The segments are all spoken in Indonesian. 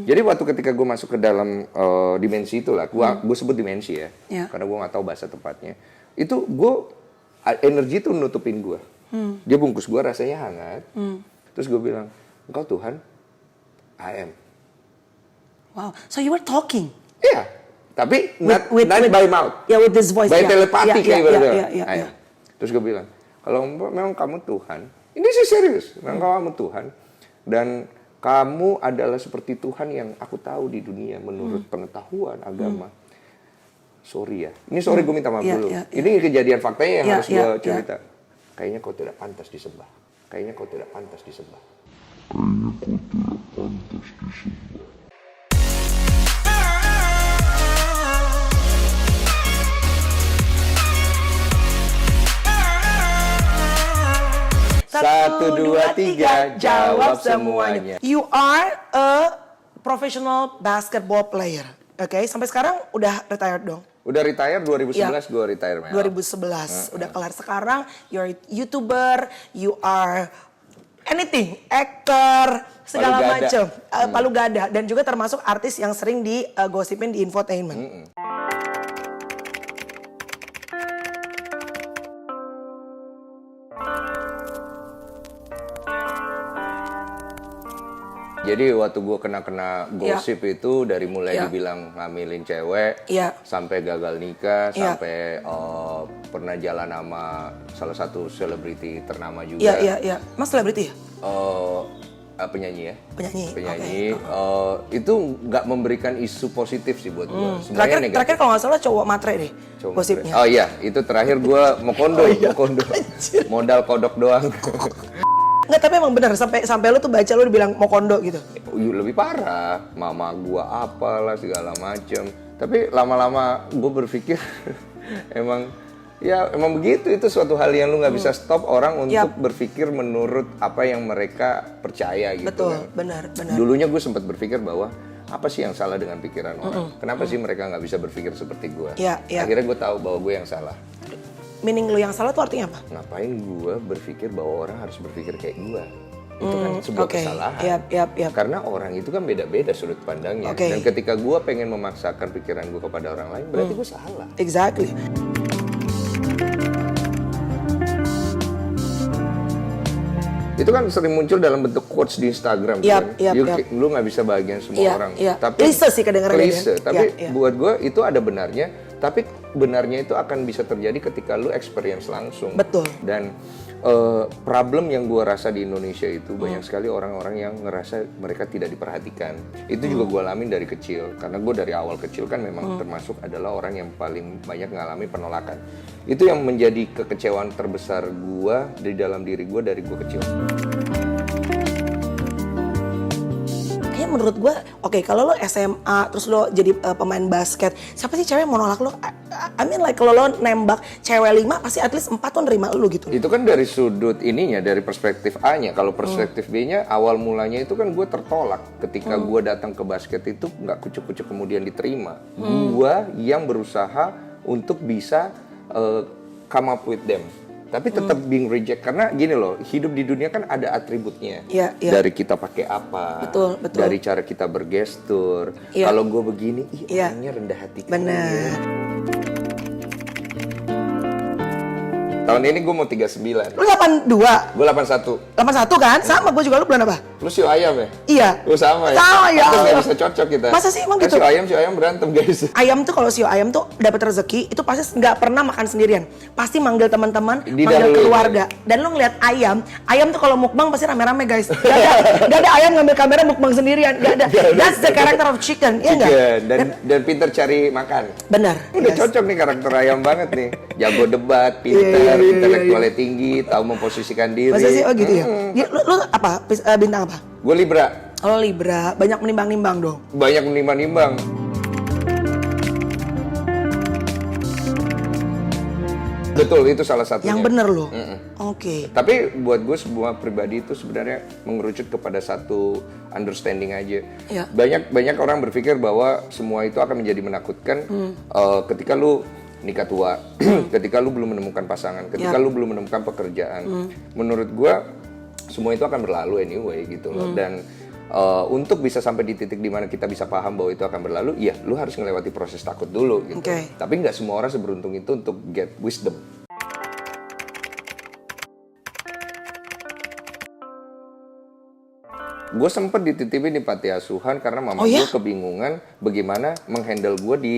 Jadi waktu ketika gue masuk ke dalam dimensi itulah, gue sebut dimensi ya, karena gue nggak tahu bahasa tepatnya. Itu energi itu nutupin gue. Dia bungkus gue rasanya hangat. Terus gue bilang, engkau Tuhan, I am. Wow, so you were talking? Iya, tapi not by mouth. Yeah, with this voice. By telepati kayak gitu. Yeah. Terus gue bilang, kalau memang kamu Tuhan, ini sih serius, memang kamu Tuhan, dan kamu adalah seperti Tuhan yang aku tahu di dunia menurut pengetahuan agama. Sorry ya, ini sorry gue minta maaf dulu. Ini kejadian faktanya yang harus gue cerita. Kayaknya kau tidak pantas disembah. Kayaknya kau tidak pantas disembah. Kayaknya kau tidak pantas disembah. 1, 2, 3, jawab semuanya. You are a professional basketball player. Oke, sampai sekarang udah retired dong? Udah retire 2011 gue retire. 2011 udah kelar. Sekarang you're YouTuber, you are anything, actor, segala macam. Palu gada dan juga termasuk artis yang sering digosipin di infotainment. Jadi waktu gue kena gosip itu dari mulai dibilang ngamilin cewek, sampai gagal nikah, sampai pernah jalan sama salah satu selebriti ternama juga. Iya. Mas selebriti ya? Penyanyi ya. Penyanyi. Itu nggak memberikan isu positif sih buat gue. Terakhir kalau nggak salah cowok matre deh gosipnya. Oh iya, itu terakhir gue mau kondo. Modal kodok doang. Nggak, tapi emang benar sampai lu tuh baca lu dibilang mau kondo gitu. Lebih parah, mama gua apalah segala macem. Tapi lama-lama gua berpikir emang begitu, itu suatu hal yang lu nggak bisa stop orang untuk berpikir menurut apa yang mereka percaya gitu. Betul, kan. benar. Dulunya gue sempat berpikir bahwa apa sih yang salah dengan pikiran orang? Kenapa sih mereka nggak bisa berpikir seperti gua? Akhirnya gue tahu bahwa gue yang salah. Meaning lu yang salah tuh artinya apa? Ngapain gue berpikir bahwa orang harus berpikir kayak gue? Itu kan sebuah kesalahan. Karena orang itu kan beda-beda sudut pandangnya. Dan ketika gue pengen memaksakan pikiran gue kepada orang lain, berarti gue salah. Exactly. Itu kan sering muncul dalam bentuk quotes di Instagram. Lu nggak bisa bahagian semua orang. Tapi klise sih kedengerannya. Tapi buat gue itu ada benarnya. Tapi benarnya itu akan bisa terjadi ketika lu experience langsung. Betul. Dan problem yang gue rasa di Indonesia itu banyak sekali orang-orang yang ngerasa mereka tidak diperhatikan. Itu juga gue alamin dari kecil. Karena gue dari awal kecil kan memang termasuk adalah orang yang paling banyak ngalami penolakan. Itu yang menjadi kekecewaan terbesar gue di dalam diri gue dari gue kecil. Menurut gue, kalau lo SMA terus lo jadi pemain basket, siapa sih cewek yang mau nolak lo? I mean like kalau lo nembak cewek 5 pasti at least 4 tuh nerima lo gitu. Itu kan dari sudut ininya, dari perspektif A-nya. Kalau perspektif B-nya, awal mulanya itu kan gue tertolak ketika gue datang ke basket itu nggak kucuk-kucuk kemudian diterima. Gue yang berusaha untuk bisa come up with them. Tapi tetap being reject, karena gini loh, hidup di dunia kan ada atributnya. Dari kita pakai apa, betul. dari cara kita bergestur. Kalau gue begini, orangnya rendah hati. Benar. Tahun ini gue mau 39. Lu 82? Gue 81. 81 kan? Sama, gue juga. Lu bulan apa? Lu Sio Ayam ya? Iya. Lu sama ya? Sama ya. Itu gak bisa cocok kita. Masa sih emang gitu? Sio Ayam berantem guys. Ayam tuh kalau Sio Ayam tuh dapat rezeki, itu pasti nggak pernah makan sendirian. Pasti manggil teman-teman, manggil keluarga. Dan lu ngeliat ayam tuh kalau mukbang pasti rame-rame guys. Gak ada ayam ngambil kamera mukbang sendirian. Gak ada. That's the character of chicken. Iya nggak? Dan pinter cari makan. Benar. Udah cocok nih karakter ayam banget nih. Jago debat, pinter, intelektualnya tinggi, tahu memposisikan diri. Masa sih? Oh gitu ya? Lu apa? Bintang apa? Gue Libra. Oh Libra, banyak menimbang-nimbang dong? Banyak menimbang-nimbang. Betul, itu salah satunya. Yang bener loh? Oke. Tapi buat gue semua pribadi itu sebenarnya mengerucut kepada satu understanding aja. Banyak orang berpikir bahwa semua itu akan menjadi menakutkan ketika lu nikah tua, ketika lu belum menemukan pasangan, ketika lu belum menemukan pekerjaan. Menurut gue semua itu akan berlalu anyway gitu loh. Dan untuk bisa sampai di titik dimana kita bisa paham bahwa itu akan berlalu, ya lu harus melewati proses takut dulu gitu. Tapi nggak semua orang seberuntung itu untuk get wisdom. Gue sempet dititipin di panti asuhan karena mama gue kebingungan bagaimana menghandle gue di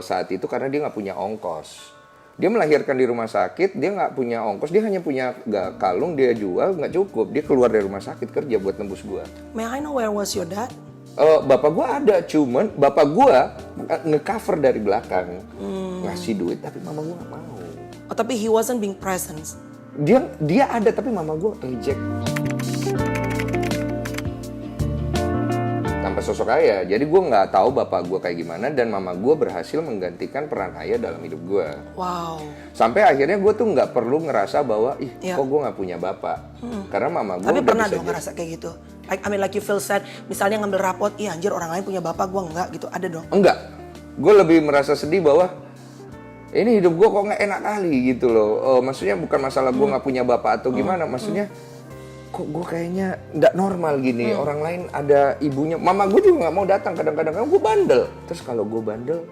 saat itu karena dia nggak punya ongkos. Dia melahirkan di rumah sakit, dia nggak punya ongkos, dia hanya punya kalung, dia jual nggak cukup, dia keluar dari rumah sakit kerja buat nembus gue. May I know where was your dad? Bapak gue ada, cuman bapak gue nge-cover dari belakang, ngasih duit, tapi mama gue nggak mau. Oh, tapi he wasn't being present. Dia ada, tapi mama gue reject. Tanpa sosok ayah, jadi gue nggak tahu bapak gue kayak gimana dan mama gue berhasil menggantikan peran ayah dalam hidup gue. Wow. Sampai akhirnya gue tuh nggak perlu ngerasa bahwa kok gue nggak punya bapak, karena mama gue. Tapi pernah dong ngerasa kayak gitu? Like you feel sad, misalnya ngambil rapot, ih anjir orang lain punya bapak, gue enggak gitu, ada dong? Enggak, gue lebih merasa sedih bahwa ini hidup gue kok nggak enak kali gitu loh. Maksudnya bukan masalah gue nggak punya bapak atau gimana, maksudnya kok gue kayaknya nggak normal gini. Orang lain ada ibunya, mama gue juga nggak mau datang kadang-kadang, karena gue bandel. Terus kalau gue bandel,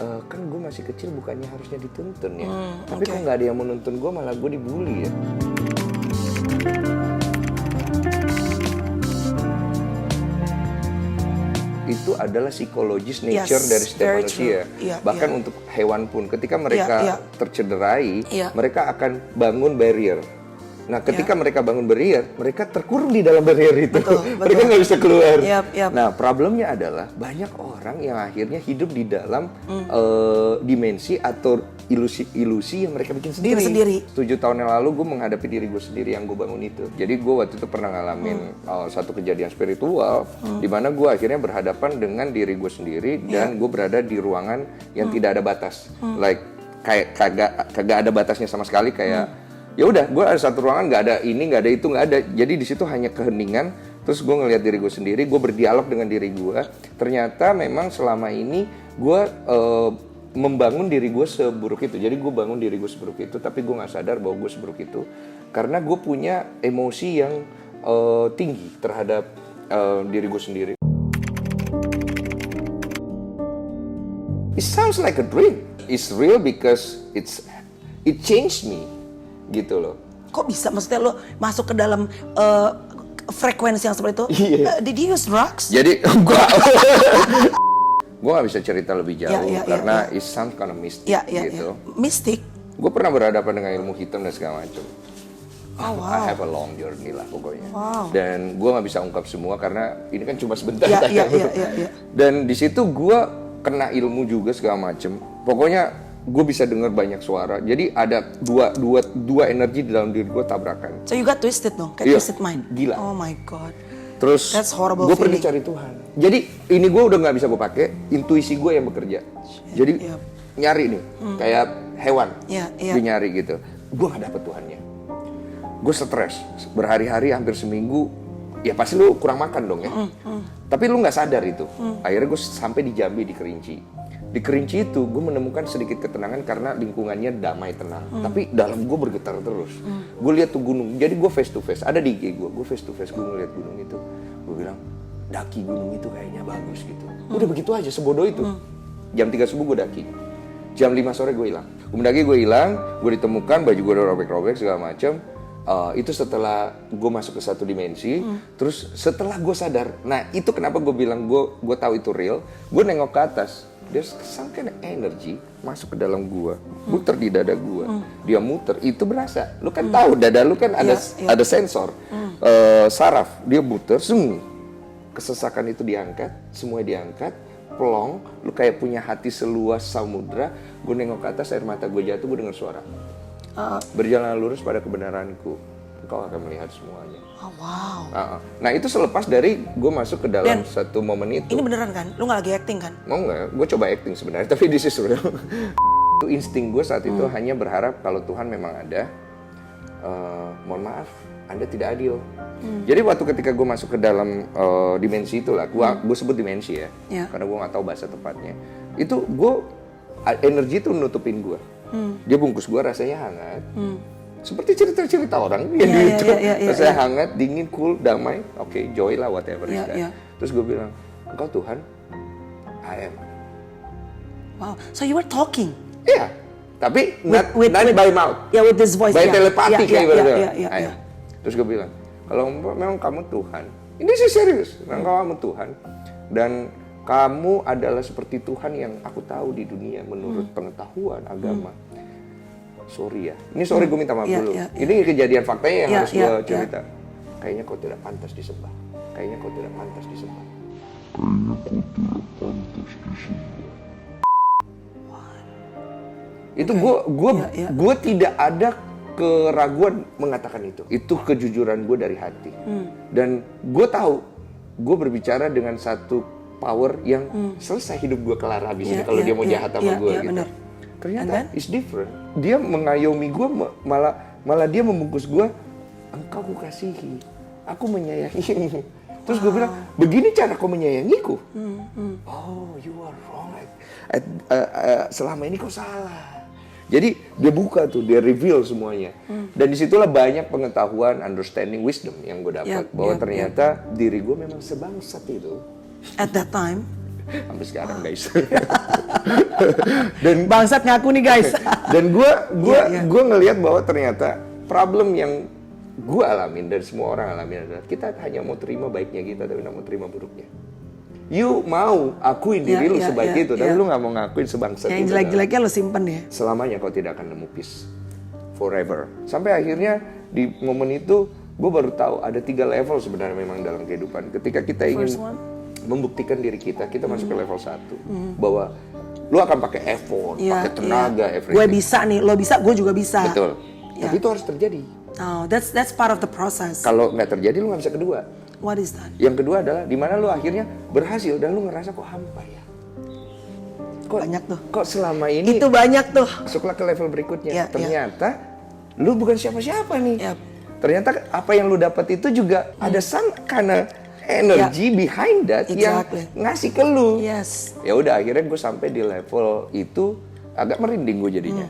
kan gue masih kecil bukannya harusnya dituntun ya. Tapi kok nggak ada yang menuntun gue, malah gue dibully ya. Itu adalah psikologis nature dari setiap manusia. Bahkan untuk hewan pun, ketika mereka tercederai, mereka akan bangun barrier. Nah, ketika mereka bangun barrier, mereka terkurung di dalam barrier itu. Mereka nggak bisa keluar. Nah, problemnya adalah banyak orang yang akhirnya hidup di dalam dimensi atau ilusi yang mereka bikin sendiri. 7 tahun yang lalu gue menghadapi diri gue sendiri yang gue bangun itu. Jadi gue waktu itu pernah ngalamin satu kejadian spiritual di mana gue akhirnya berhadapan dengan diri gue sendiri dan gue berada di ruangan yang tidak ada batas. Like kayak kagak ada batasnya sama sekali, kayak ya udah, gue ada satu ruangan, nggak ada ini, nggak ada itu, nggak ada. Jadi di situ hanya keheningan. Terus gue ngelihat diri gue sendiri, gue berdialog dengan diri gue. Ternyata memang selama ini gue membangun diri gue seburuk itu. Jadi gue bangun diri gue seburuk itu, tapi gue nggak sadar bahwa gue seburuk itu karena gue punya emosi yang tinggi terhadap diri gue sendiri. It sounds like a dream. It's real because it changed me. Gitu loh. Kok bisa? Maksudnya lo masuk ke dalam frekuensi yang seperti itu? Did you use drugs? Jadi gue gak bisa cerita lebih jauh karena it sounds kind of mystic gitu. Mystic? Gue pernah berhadapan dengan ilmu hitam dan segala macam. Oh, wow. I have a long journey lah pokoknya. Wow. Dan gue gak bisa ungkap semua karena ini kan cuma sebentar. Dan di situ gue kena ilmu juga segala macam. Pokoknya gue bisa dengar banyak suara. Jadi ada dua energi di dalam diri gue tabrakan. So you got twisted dong? Kayak twisted mind? Gila. Oh my God. Terus gue pergi cari Tuhan. Jadi ini gue udah gak bisa gue pakai, intuisi gue yang bekerja. Jadi nyari nih, kayak hewan. Dia nyari gitu. Gue gak dapet Tuhannya. Gue stres. Berhari-hari hampir seminggu. Ya pasti lu kurang makan dong ya. Tapi lu gak sadar itu. Akhirnya gue sampai di Jambi, di Kerinci. Di Kerinci itu gue menemukan sedikit ketenangan karena lingkungannya damai, tenang. Tapi dalam gue bergetar terus. Gue lihat tuh gunung. Jadi gue face to face. Ada di IG gue face to face. Gue ngeliat gunung itu. Gue bilang, daki gunung itu kayaknya bagus gitu. Udah begitu aja, sebodoh itu. Jam 3 subuh gue daki. Jam 5 sore gue hilang. Gue mendaki, gue hilang. Gue ditemukan, baju gue udah robek-robek segala macam. Itu setelah gue masuk ke satu dimensi. Terus setelah gue sadar. Nah itu kenapa gue bilang gue tahu itu real. Gue nengok ke atas. There's some kind of energy masuk ke dalam gua, muter di dada gua. Dia muter, itu berasa. Lu kan tahu dada lu kan ada sensor, saraf. Dia muter, kesesakan itu diangkat, semua diangkat, plong. Lu kayak punya hati seluas samudra. Gue nengok ke atas, air mata gue jatuh, gue dengar suara. Berjalan lurus pada kebenaranku, engkau akan melihat semuanya. Oh, wow. Nah itu selepas dari gue masuk ke dalam satu momen itu. Ini beneran kan? Lu gak lagi acting kan? Oh enggak, gue coba acting sebenarnya, tapi this is real. Insting gue saat itu hanya berharap kalau Tuhan memang ada, mohon maaf, Anda tidak adil. Jadi waktu ketika gue masuk ke dalam dimensi itulah, gue sebut dimensi ya, karena gue gak tahu bahasa tepatnya. Itu energi itu nutupin gue. Dia bungkus gue rasanya hangat. seperti cerita-cerita orang yang di YouTube. Terus saya hangat, dingin, cool, damai, oke, joy lah, whatever is that. Terus gue bilang, engkau Tuhan, I am. Wow, so you were talking? Iya, tapi not by mouth. Yeah, with this voice. By telepati kayak gitu. Yeah. Terus gue bilang, kalau memang kamu Tuhan, ini sih serius, memang kamu Tuhan, dan kamu adalah seperti Tuhan yang aku tahu di dunia menurut pengetahuan agama. Sorry ya, ini sorry gue minta maaf dulu. Ini kejadian faktanya yang harus gue cerita. Kayaknya kau tidak pantas disembah. Kayaknya kau tidak pantas disembah. Itu gue tidak ada keraguan mengatakan itu. Itu kejujuran gue dari hati. Dan gue tahu, gue berbicara dengan satu power yang selesai hidup gue kelar habis ini kalau dia mau jahat sama gue gitu. Bener. Ternyata it's different. Dia mengayomi gue, malah dia membungkus gue. Engkau ku kasihi, aku menyayangimu. Terus gue bilang, begini cara kau menyayangiku? Oh, you are wrong. Selama ini kau salah. Jadi dia buka tuh, dia reveal semuanya. Dan disitulah banyak pengetahuan, understanding, wisdom yang gue dapat. Bahwa ternyata diri gue memang sebangsat itu. At that time? Sampai sekarang guys. Dan bangsat ngaku nih guys. Dan gue ngelihat bahwa ternyata problem yang gue alamin dan semua orang alamin adalah kita hanya mau terima baiknya kita, tapi nggak mau terima buruknya. You mau akuin diri lu sebaik itu, tapi lu nggak mau ngakuin sebangsat itu. Yang jelek-jeleknya lu simpen ya. Selamanya kau tidak akan nemu peace. Forever. Sampai akhirnya di momen itu gue baru tahu ada 3 level sebenarnya memang dalam kehidupan. Ketika kita ingin membuktikan diri kita masuk ke level 1. Bahwa lu akan pakai effort, pakai tenaga, everything. Gue bisa nih, lo bisa, gue juga bisa. Betul. Tapi itu harus terjadi. Oh, that's part of the process. Kalau nggak terjadi, lu nggak bisa kedua. What is that? Yang kedua adalah di mana lu akhirnya berhasil dan lu ngerasa kok hampa ya. Kok banyak tuh. Kok selama ini itu banyak tuh. Masuklah ke level berikutnya. Ternyata lu bukan siapa-siapa nih. Ternyata apa yang lu dapat itu juga ada karena energy behind that yang ngasih ke lu. Yes. Ya udah akhirnya gue sampai di level itu agak merinding gue jadinya.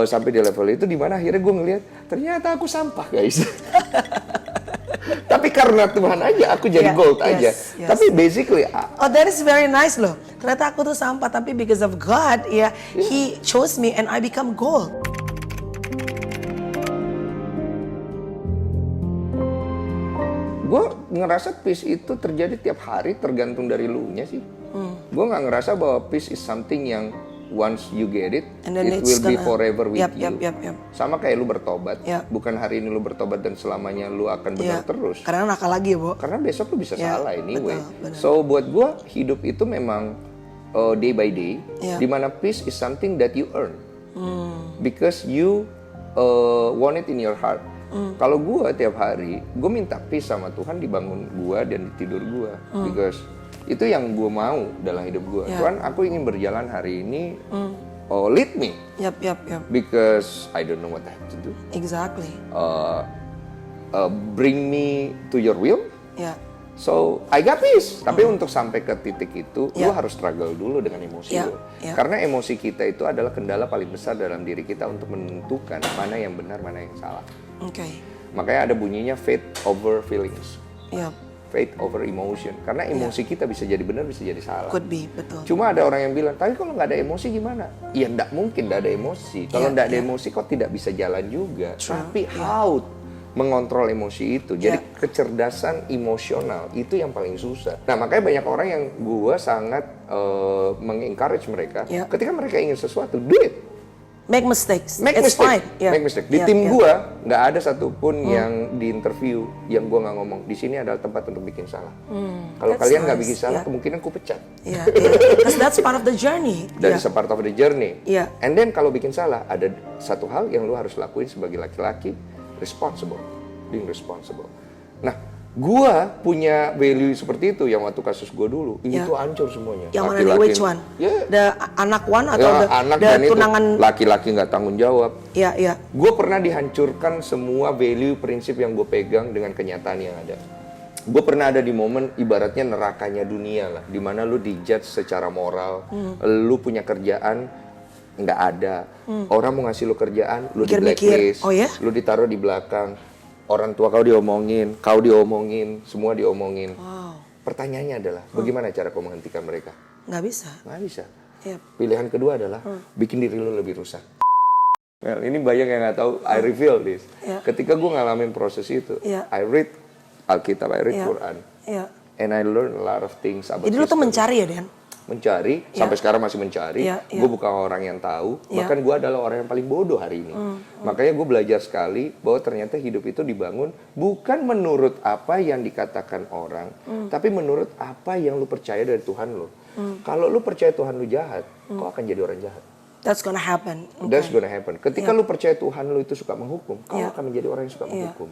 Sampai di level itu di mana akhirnya gue ngelihat ternyata aku sampah guys. Tapi karena Tuhan aja aku jadi gold aja. Tapi basically that is very nice loh. Ternyata aku tuh sampah tapi because of God He chose me and I become gold. Gue ngerasa peace itu terjadi tiap hari tergantung dari lu-nya sih. Gue nggak ngerasa bahwa peace is something yang once you get it, it will be forever with you. Sama kayak lu bertobat. Bukan hari ini lu bertobat dan selamanya lu akan benar terus. Karena nakal lagi ya, Bo. Karena besok lu bisa salah anyway. Betul. So buat gue hidup itu memang day by day. Dimana peace is something that you earn. Because you want it in your heart. Kalau gue tiap hari, gue minta peace sama Tuhan dibangun gue dan di tidur gue. Because itu yang gue mau dalam hidup gue. Tuhan, aku ingin berjalan hari ini. Lead me. Because I don't know what I have to do. Exactly. Bring me to your will. So I got peace. Tapi untuk sampai ke titik itu, lu harus struggle dulu dengan emosi lu. Karena emosi kita itu adalah kendala paling besar dalam diri kita untuk menentukan mana yang benar, mana yang salah. Makanya ada bunyinya faith over feelings. Faith over emotion. Karena emosi kita bisa jadi benar, bisa jadi salah. Could be, betul. Cuma ada orang yang bilang, tapi kalau nggak ada emosi gimana? Ya nggak mungkin nggak ada emosi. Kalau nggak ada emosi kok tidak bisa jalan juga. Tapi how mengontrol emosi itu. Jadi kecerdasan emosional itu yang paling susah. Nah makanya banyak orang yang gue sangat mengencourage mereka. Ketika mereka ingin sesuatu, do it. Make mistakes. Make It's mistake. fine. Make mistake. Di tim gue nggak ada satupun yang di interview yang gue nggak ngomong di sini adalah tempat untuk bikin salah. Kalau kalian nggak bikin salah, kemungkinan ku pecat. Because that's part of the journey. That's a part of the journey. And then kalau bikin salah, ada satu hal yang lu harus lakuin sebagai laki-laki, responsible, being responsible. Nah, gua punya value seperti itu yang waktu kasus gua dulu, ini tuh hancur semuanya. Yang mana nih, which one? The anak one atau anak the dan tunangan itu laki-laki nggak tanggung jawab. Gua pernah dihancurkan semua value prinsip yang gue pegang dengan kenyataan yang ada. Gue pernah ada di momen ibaratnya nerakanya dunia lah, dimana lu dijudge secara moral, lu punya kerjaan nggak ada. Orang mau ngasih lu kerjaan, lu di Mikir-mikir. blacklist, Oh ya? lu ditaruh di belakang. Orang tua kau diomongin, semua diomongin. Wow, Pertanyaannya adalah, bagaimana cara kau menghentikan mereka? nggak bisa. Nggak bisa. Yep. Pilihan kedua adalah bikin diri lu lebih rusak. Well, ini banyak yang nggak tahu. I reveal this. Yeah. Ketika gue ngalamin proses itu, Yeah. I read Alkitab, I read Yeah. Quran, Iya. and I learn a lot of things about Jadi lu tuh history. mencari ya, Dan? Mencari, sampai sekarang masih mencari. Yeah, yeah. Gue bukan orang yang tahu, Yeah. bahkan gue adalah orang yang paling bodoh hari ini. Makanya gue belajar sekali bahwa ternyata hidup itu dibangun bukan menurut apa yang dikatakan orang, tapi menurut apa yang lu percaya dari Tuhan lu. Kalau lu percaya Tuhan lu jahat, kau akan jadi orang jahat. That's gonna happen. That's gonna happen. Ketika lu percaya Tuhan lu itu suka menghukum, kau Yeah. akan menjadi orang yang suka Yeah. menghukum.